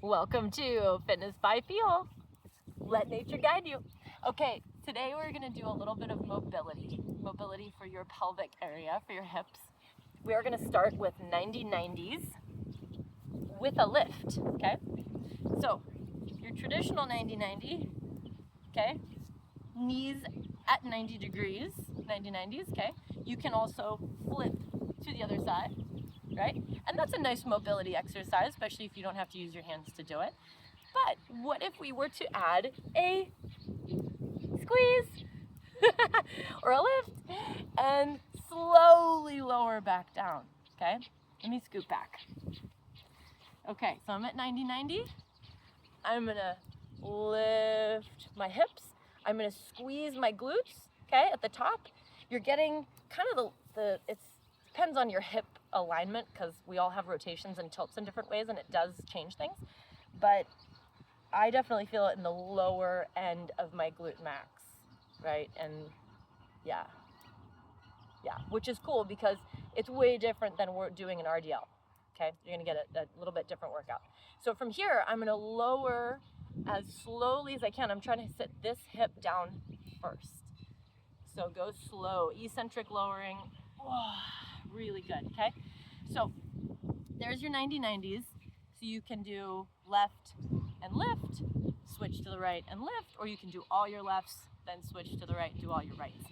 Welcome to Fitness by Feel. Let nature guide you. Okay, today we're going to do a little bit of mobility for your pelvic area, for your hips. We are going to start with 90-90s with a lift, okay? So, your traditional 90-90, okay? Knees at 90 degrees, 90-90s, okay? You can also flip to the other side, right? And that's a nice mobility exercise, especially if you don't have to use your hands to do it. But what if we were to add a squeeze or a lift and slowly lower back down, okay? Let me scoot back. Okay, so I'm at 90-90. I'm gonna lift my hips. I'm gonna squeeze my glutes, okay, at the top. You're getting kind of it depends on your hip alignment because we all have rotations and tilts in different ways and it does change things. But I definitely feel it in the lower end of my glute max, right? And yeah, which is cool because it's way different than we're doing an RDL, okay? You're gonna get a little bit different workout. So from here, I'm gonna lower as slowly as I can. I'm trying to sit this hip down first. So go slow, eccentric lowering, really good, okay? So there's your 90-90s. So you can do left and lift, switch to the right and lift, or you can do all your lefts, then switch to the right, do all your rights.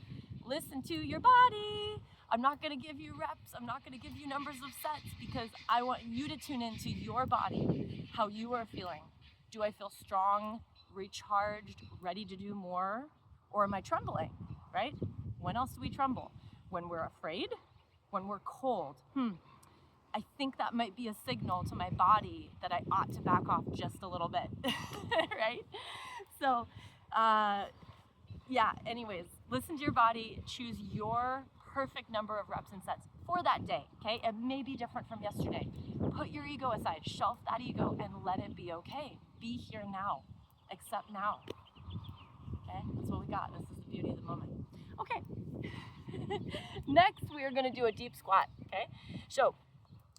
Listen to your body. I'm not gonna give you reps, I'm not gonna give you numbers of sets because I want you to tune into your body, how you are feeling. Do I feel strong, recharged, ready to do more? Or am I trembling, right? When else do we tremble? When we're afraid? When we're cold? I think that might be a signal to my body that I ought to back off just a little bit, right? So, anyways, listen to your body, choose your perfect number of reps and sets for that day, okay? It may be different from yesterday. Put your ego aside, shelf that ego, and let it be okay. Be here now, accept now, okay? That's what we got. This is the beauty of the moment. Okay, next we are gonna do a deep squat, okay? So,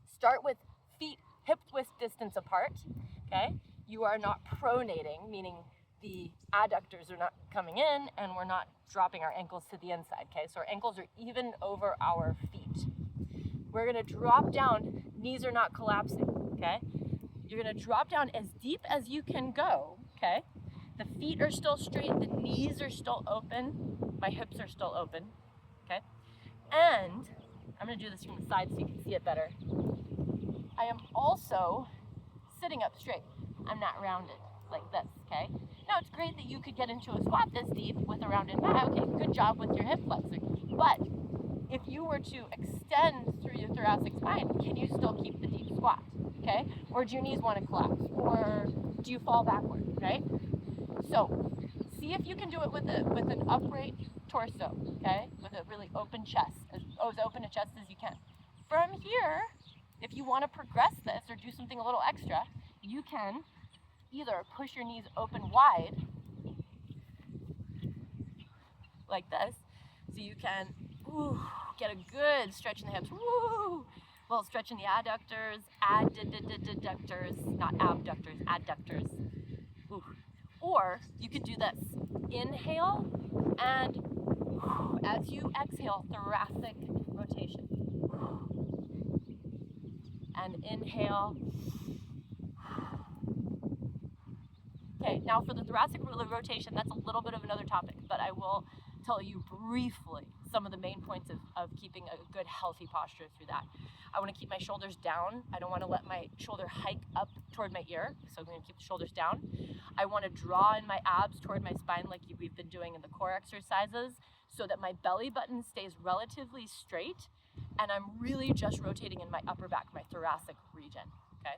start with feet hip width distance apart, okay? You are not pronating, meaning the adductors are not coming in and we're not dropping our ankles to the inside, okay? So our ankles are even over our feet. We're gonna drop down, knees are not collapsing, okay? You're gonna drop down as deep as you can go, okay? The feet are still straight, the knees are still open, my hips are still open, okay? And I'm gonna do this from the side so you can see it better. I am also sitting up straight. I'm not rounded like this, okay? Now it's great that you could get into a squat this deep with a rounded back. Okay, good job with your hip flexor. But if you were to extend through your thoracic spine, can you still keep the deep squat, okay? Or do your knees want to collapse? Or do you fall backward, right? So see if you can do it with an upright torso, okay? With a really open chest, as open a chest as you can. From here, if you want to progress this or do something a little extra, you can either push your knees open wide, like this, so you can get a good stretch in the hips, well, stretch in the adductors, adductors, not abductors, adductors. Or you could do this, inhale, and as you exhale, thoracic rotation. And inhale. Okay, now for the thoracic rotation, that's a little bit of another topic, but I will tell you briefly some of the main points of keeping a good, healthy posture through that. I want to keep my shoulders down. I don't want to let my shoulder hike up toward my ear, so I'm going to keep the shoulders down. I want to draw in my abs toward my spine like we've been doing in the core exercises so that my belly button stays relatively straight and I'm really just rotating in my upper back, my thoracic region, okay?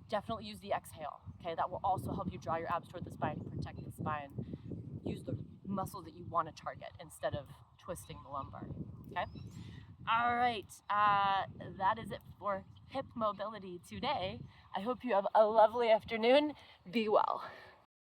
Definitely use the exhale, okay? That will also help you draw your abs toward the spine, protect the spine. Use the muscle that you want to target instead of twisting the lumbar, okay? All right, that is it for hip mobility today. I hope you have a lovely afternoon. Be well.